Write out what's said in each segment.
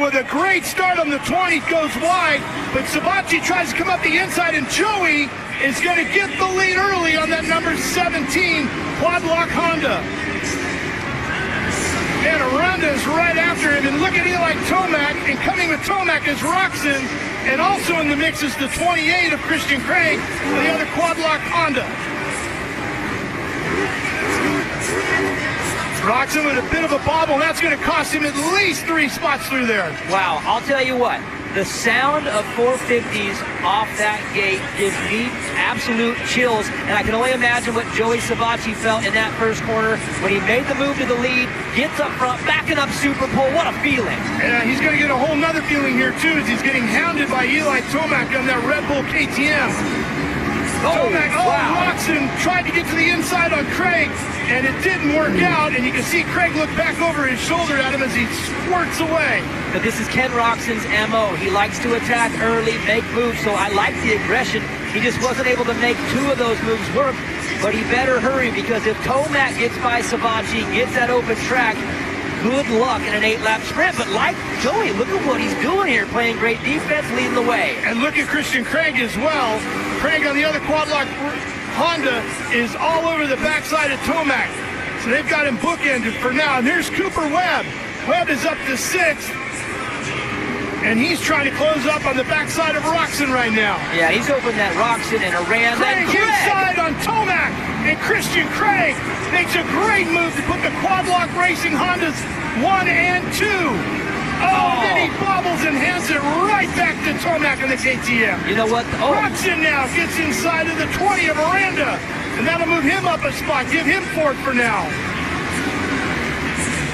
with a great start on the 20 goes wide, but Sabachi tries to come up the inside, and Joey is going to get the lead early on that number 17 quad lock Honda. And Rende is right after him, and look at Eli Tomac, and coming with Tomac is Roczen, and also in the mix is the 28 of Christian Craig, the other quad lock Honda. Roczen with a bit of a bobble, and that's going to cost him at least 3 spots through there. Wow, I'll tell you what, the sound of 450s off that gate gives me absolute chills, and I can only imagine what Joey Sabachi felt in that first corner when he made the move to the lead, gets up front, backing up Super Pole. What a feeling. Yeah, he's going to get a whole nother feeling here too, as he's getting hounded by Eli Tomac on that Red Bull KTM. Tomac, Roczen tried to get to the inside on Craig, and it didn't work out, and you can see Craig look back over his shoulder at him as he squirts away. But this is Ken Roczen's MO. He likes to attack early, make moves, so I like the aggression. He just wasn't able to make 2 of those moves work, but he better hurry, because if Tomac gets by Sabachi, gets that open track, good luck in an 8-lap sprint. But like Joey, look at what he's doing here, playing great defense, leading the way. And look at Christian Craig as well. Craig on the other quad lock Honda is all over the backside of Tomac. So they've got him bookended for now. And here's Cooper Webb. Webb is up to 6th. And he's trying to close up on the backside of Roczen right now. Yeah, he's opened that Roczen and a Rande. Craig inside on Tomac. And Christian Craig makes a great move to put the quad lock racing Hondas 1 and 2. Oh, then he bobbles and hands it right back to Tomac in the KTM. You know what? Roczen now gets inside of the 20 of Miranda, and that'll move him up a spot, give him 4th for now.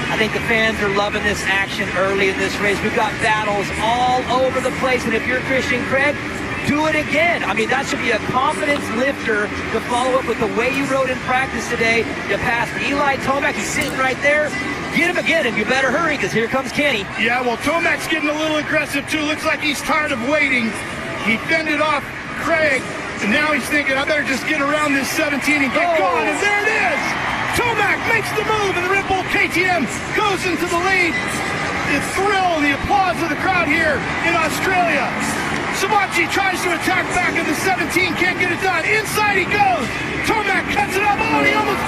I think the fans are loving this action early in this race. We've got battles all over the place, and if you're Christian Craig, do it again. I mean, that should be a confidence lifter to follow up with the way you rode in practice today. You passed Eli Tomac, he's sitting right there. Get him again, and you better hurry, because here comes Kenny. Yeah, well, Tomac's getting a little aggressive, too. Looks like he's tired of waiting. He fended off Craig, and now he's thinking, I better just get around this 17 and get going, and there it is! Tomac makes the move, and the Red Bull KTM goes into the lead. The thrill and the applause of the crowd here in Australia. Sabachi tries to attack back in the 17, can't get it done. Inside he goes. Tomac cuts it up. Oh, he almost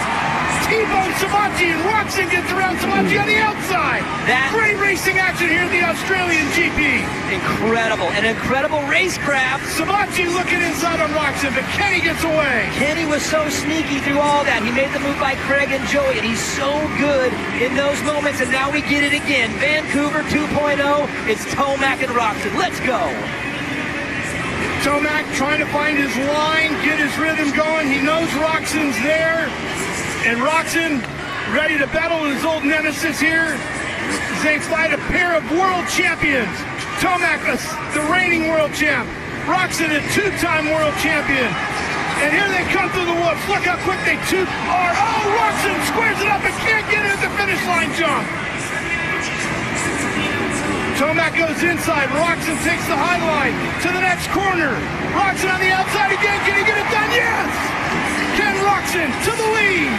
T-bones Sabachi, and Roczen gets around Sabachi on the outside. Great racing action here in the Australian GP. Incredible, an incredible racecraft. Sabachi looking inside on Roczen, but Kenny gets away. Kenny was so sneaky through all that. He made the move by Craig and Joey, and he's so good in those moments, and now we get it again. Vancouver 2.0, it's Tomac and Roczen. Let's go. Tomac trying to find his line, get his rhythm going. He knows Roczen's there. And Roczen ready to battle his old nemesis here. They fight a pair of world champions. Tomac, the reigning world champ. Roczen, a 2-time world champion. And here they come through the woods. Look how quick they are. Oh, Roczen squares it up and can't get it at the finish line jump. Tomac goes inside. Roczen takes the high line to the next corner. Roczen on the outside again. Can he get it done? Yes! Ken Roczen to the lead.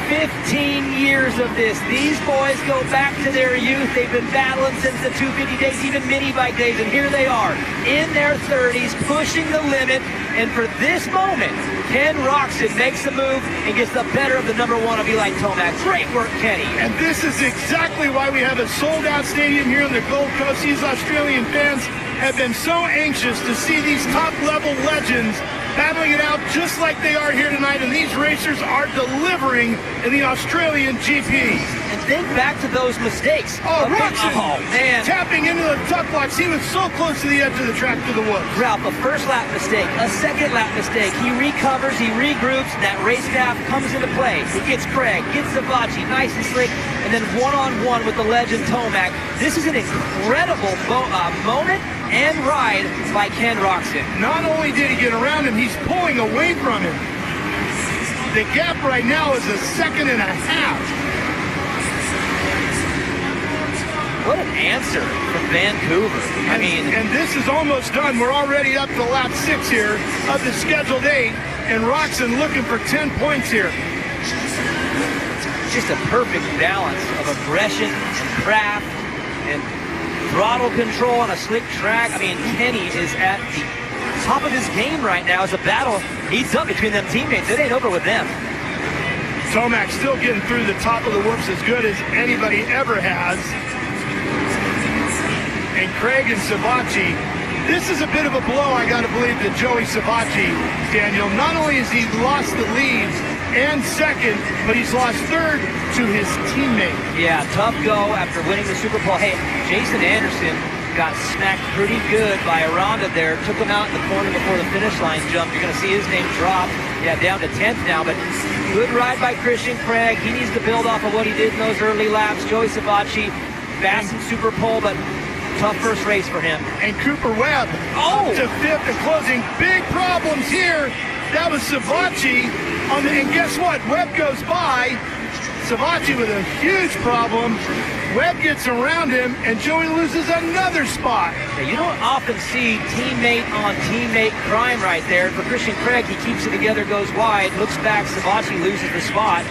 15 years of this. These boys go back to their youth. They've been battling since the 250 days, even mini bike days, and here they are in their 30s, pushing the limit. And for this moment, Ken Roczen makes the move and gets the better of the number 1 of Eli Tomac. Great work, Kenny. And this is exactly why we have a sold-out stadium here on the Gold Coast. These Australian fans have been so anxious to see these top-level legends battling it out just like they are here tonight, and these racers are delivering in the Australian GP. And think back to those mistakes. Oh, Roczen, man. Tapping into the tuck blocks. He was so close to the edge of the track to the woods. Ralph, a first lap mistake, a second lap mistake. He recovers, he regroups, that racecraft comes into play. He gets Craig, gets Sabachi, nice and slick, and then one-on-one with the legend Tomac. This is an incredible moment and ride by Ken Roczen. Not only did he get around him, he's pulling away from him. The gap right now is 1.5 seconds. What an answer from Vancouver. And this is almost done. We're already up to lap 6 here of the scheduled 8, and Roczen looking for 10 points here. Just a perfect balance of aggression and craft and throttle control on a slick track. I mean, Kenny is at the top of his game right now as a battle heats up between them teammates. It ain't over with them. Tomac still getting through the top of the whoops as good as anybody ever has. And Craig and Savacci, this is a bit of a blow, I gotta believe, to Joey Savacci, Daniel. Not only has he lost the lead and second, but he's lost third to his teammate. Yeah, tough go after winning the Super Bowl. Hey, Jason Anderson got smacked pretty good by a ronde there. Took him out in the corner before the finish line jump. You're going to see his name drop. Yeah, down to 10th now, but good ride by Christian Craig. He needs to build off of what he did in those early laps. Joey Savacci, fast and Super Bowl, but tough first race for him. And Cooper Webb up to 5th and closing. Big problems here. That was Savacci on the, and guess what? Webb goes by. Savacci with a huge problem. Webb gets around him, and Joey loses another spot. Yeah, you don't often see teammate on teammate crime right there. For Christian Craig, he keeps it together, goes wide, looks back, Savacci loses the spot.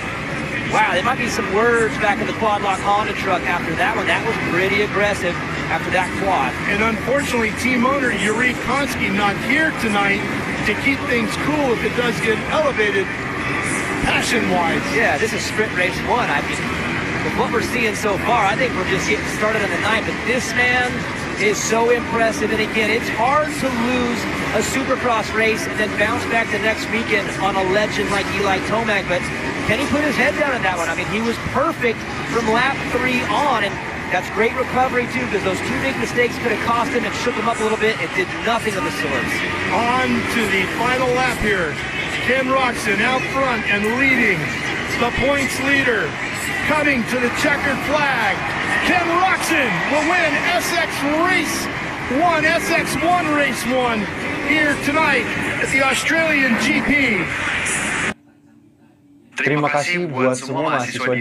Wow, there might be some words back in the quad lock Honda truck after that one. That was pretty aggressive after that quad. And unfortunately, team owner Yuri Konski not here tonight to keep things cool if it does get elevated passion-wise. Yeah, this is sprint race 1. I mean, with what we're seeing so far, I think we're just getting started on the night, but this man is so impressive. And again, it's hard to lose a Supercross race and then bounce back the next weekend on a legend like Eli Tomac, but can he put his head down in that one? I mean, he was perfect from lap 3 on, and that's great recovery too, because those 2 big mistakes could have cost him and shook him up a little bit. It did nothing of the sorts. On to the final lap here. Ken Roczen out front and leading. The points leader coming to the checkered flag. Ken Roczen will win SX1 Race 1 here tonight at the Australian GP. Terima kasih buat semua mahasiswa